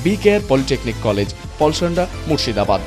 BKR polytechnic college, Palsanda, Murshidabad.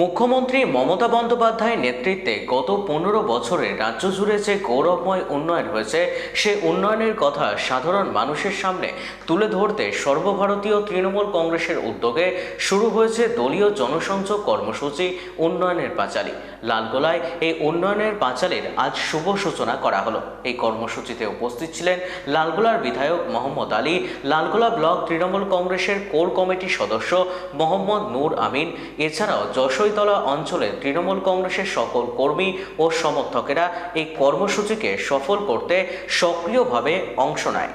মুখ্যমন্ত্রী মমতা বন্দ্যোপাধ্যায়ের নেতৃত্বে গত 15 বছরে রাজ্য জুড়ে যে গৌরবময় উন্নয়ন হয়েছে, সে উন্নয়নের কথা সাধারণ মানুষের সামনে তুলে ধরতে সর্বভারতীয় তৃণমূল কংগ্রেসের উদ্যোগে শুরু হয়েছে দলীয় জনসংযোগ কর্মসূচি উন্নয়নের পাঁচালী। লালগোলায় এই উন্নয়নের পাঁচালীর আজ শুভ সূচনা করা হলো। এই কর্মসূচিতে উপস্থিত ছিলেন লালগোলার বিধায়ক মোহাম্মদ আলী, লালগোলা ব্লক তৃণমূল কংগ্রেসের কোর কমিটির সদস্য মোহাম্মদ নূর আমিন। এছাড়াও যশৈতলা অঞ্চলের তৃণমূল কংগ্রেসের সকল কর্মী ও সমর্থকেরা এই কর্মসূচিকে সফল করতে সক্রিয়ভাবে অংশ নেয়।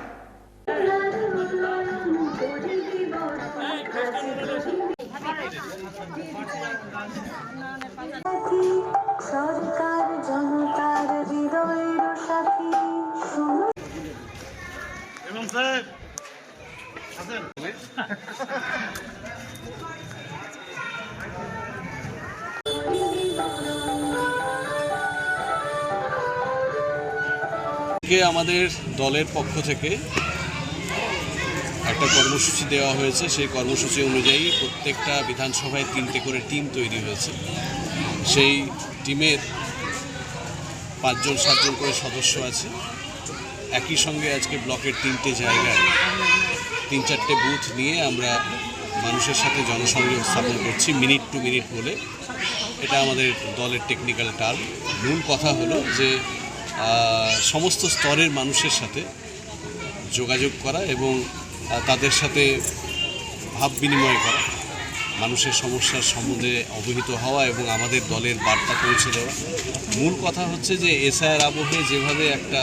আমাদের দলের পক্ষ থেকে একটা কর্মসূচি দেওয়া হয়েছে। সেই কর্মসূচি অনুযায়ী প্রত্যেকটা বিধানসভায় 3টে করে টিম তৈরি হয়েছে। সেই টিমের 5-7জন করে সদস্য আছে। একই সঙ্গে আজকে ব্লকের 3টে জায়গায় 3-4টে বুথ নিয়ে আমরা মানুষের সাথে জনসংযোগ স্থাপন করছি, মিনিট টু মিনিট বলে। এটা আমাদের দলের টেকনিক্যাল টার্ম। মূল কথা হলো যে সমস্ত স্তরের মানুষের সাথে যোগাযোগ করা এবং তাদের সাথে ভাব বিনিময় করা, মানুষের সমস্যার সম্বন্ধে অবহিত হওয়া এবং আমাদের দলের বার্তা পৌঁছে দেওয়া। মূল কথা হচ্ছে যে এসআইআর আবহে যেভাবে একটা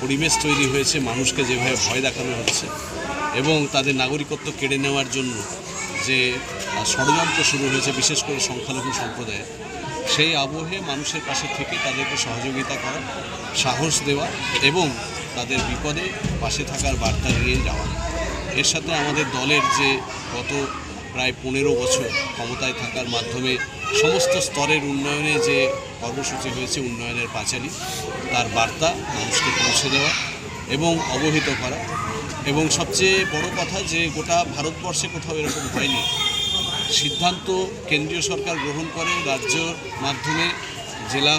পরিবেশ তৈরি হয়েছে, মানুষকে যেভাবে ভয় দেখানো হচ্ছে এবং তাদের নাগরিকত্ব কেড়ে নেওয়ার জন্য যে ষড়যন্ত্র শুরু হয়েছে, বিশেষ করে সংখ্যালঘু সম্প্রদায়ের, সেই আবহে মানুষের পাশে থেকে তাদেরকে সহযোগিতা করা, সাহস দেওয়া এবং তাদের বিপদে পাশে থাকার বার্তা নিয়ে যাওয়া। এর সাথে আমাদের দলের যে গত প্রায় 15 বছর ক্ষমতায় থাকার মাধ্যমে সমস্ত স্তরের উন্নয়নে যে কর্মসূচি হয়েছে, উন্নয়নের পাঁচালী, তার বার্তা মানুষকে পৌঁছে দেওয়া এবং অবহিত করা। এবং সবচেয়ে বড় কথা যে গোটা ভারতবর্ষে কোথাও এরকম হয়নি। সিদ্ধান্ত কেন্দ্রীয় সরকার গ্রহণ করে, রাজ্যর মাধ্যমে জেলা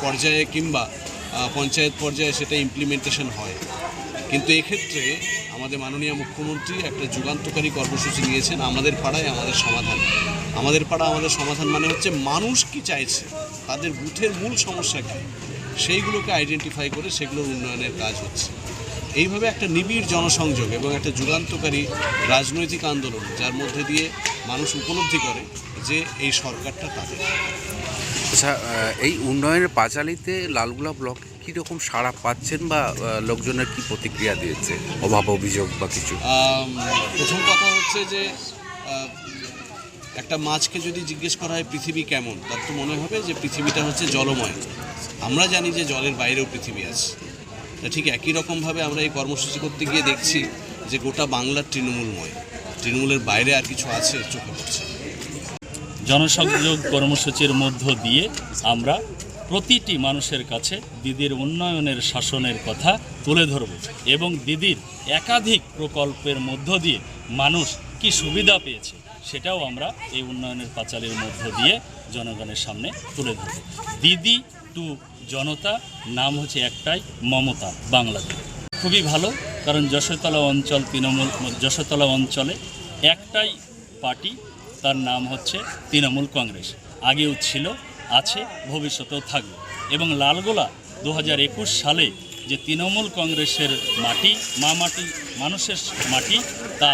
পর্যায়ে কিংবা পঞ্চায়েত পর্যায়ে সেটা ইমপ্লিমেন্টেশন হয়। কিন্তু এক্ষেত্রে আমাদের মাননীয় মুখ্যমন্ত্রী একটা যুগান্তকারী কর্মসূচি নিয়েছেন, আমাদের পাড়ায় আমাদের সমাধান। আমাদের পাড়া আমাদের সমাধান মানে হচ্ছে মানুষ কি চাইছে, তাদের বুথের মূল সমস্যা কী, সেইগুলোকে আইডেন্টিফাই করে সেগুলোর উন্নয়নের কাজ হচ্ছে। এইভাবে একটা নিবিড় জনসংযোগ এবং একটা যুগান্তকারী রাজনৈতিক আন্দোলন, যার মধ্যে দিয়ে মানুষ উপলব্ধি করে যে এই সরকারটা তাদের। আচ্ছা, এই উন্নয়নের পাঁচালীতে লালগোলা ব্লক কীরকম সাড়া পাচ্ছেন বা লোকজনের কি প্রতিক্রিয়া দিয়েছে, অভাব অভিযোগ বা কিছু? প্রথম কথা হচ্ছে যে একটা মাছকে যদি জিজ্ঞেস করা হয় পৃথিবী কেমন, তার তো মনে হবে যে পৃথিবীটা হচ্ছে জলময়। আমরা জানি যে জলের বাইরেও পৃথিবী আছে। ঠিক একই রকমভাবে আমরা এই কর্মসূচি করতে গিয়ে দেখছি যে গোটা বাংলার তৃণমূলময়, তৃণমূলের বাইরে আর কিছু আছে চোখে পড়ছে। জনসংযোগ কর্মসূচির মধ্য দিয়ে আমরা প্রতিটি মানুষের কাছে দিদির উন্নয়নের শাসনের কথা তুলে ধরব এবং দিদির একাধিক প্রকল্পের মধ্য দিয়ে মানুষ কি সুবিধা পেয়েছে সেটাও আমরা এই উন্নয়নের পাঁচালীর মধ্য দিয়ে জনগণের সামনে তুলে ধরব। দিদি টু জনতা, নাম হচ্ছে একটাই, মমতা বাংলাদেশ। খুবই ভালো, কারণ যশোরতলা অঞ্চল তৃণমূল, যশোরতলা অঞ্চলে একটাই পার্টি, তার নাম হচ্ছে তৃণমূল কংগ্রেস। আগেও ছিল, আছে, ভবিষ্যতেও থাকবে। এবং লালগোলা 2021 সালে যে তৃণমূল কংগ্রেসের মাটি, মা মাটি, মানুষের মাটি, তা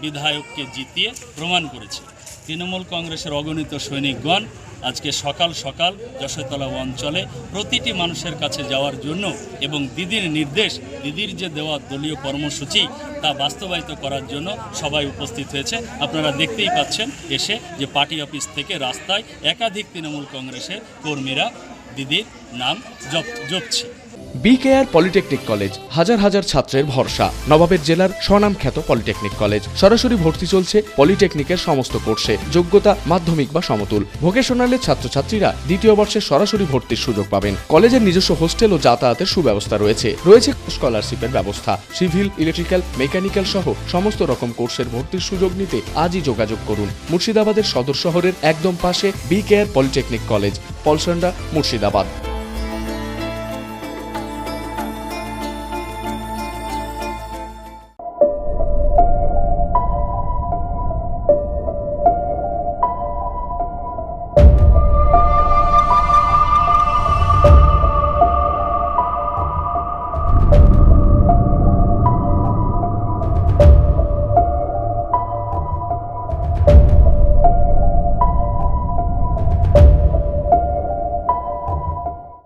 বিধায়ককে জিতিয়ে প্রমাণ করেছে। তৃণমূল কংগ্রেসের অগণিত সৈনিকগণ আজকে সকাল সকাল যশোরতলা অঞ্চলে প্রতিটি মানুষের কাছে যাওয়ার জন্য এবং দিদির নির্দেশ, দিদির যে দেওয়া দলীয় কর্মসূচি তা বাস্তবায়িত করার জন্য সবাই উপস্থিত হয়েছে। আপনারা দেখতেই পাচ্ছেন এসে যে পার্টি অফিস থেকে রাস্তায় একাধিক তৃণমূল কংগ্রেসের কর্মীরা দিদির নাম জপছে। বিকেআর পলিটেকনিক কলেজ, হাজার হাজার ছাত্রের ভরসা। নবাবের জেলার স্বনামখ্যাত পলিটেকনিক কলেজ। সরাসরি ভর্তি চলছে পলিটেকনিকের সমস্ত কোর্সে। যোগ্যতা মাধ্যমিক বা সমতুল। ভোকেশনালের ছাত্রছাত্রীরা দ্বিতীয় বর্ষে সরাসরি ভর্তির সুযোগ পাবেন। কলেজের নিজস্ব হোস্টেল ও যাতায়াতের সুব্যবস্থা রয়েছে। রয়েছে স্কলারশিপের ব্যবস্থা। সিভিল, ইলেকট্রিক্যাল, মেকানিক্যাল সহ সমস্ত রকম কোর্সের ভর্তির সুযোগ নিতে আজই যোগাযোগ করুন। মুর্শিদাবাদের সদর শহরের একদম পাশে BKR polytechnic college, Palsanda, Murshidabad.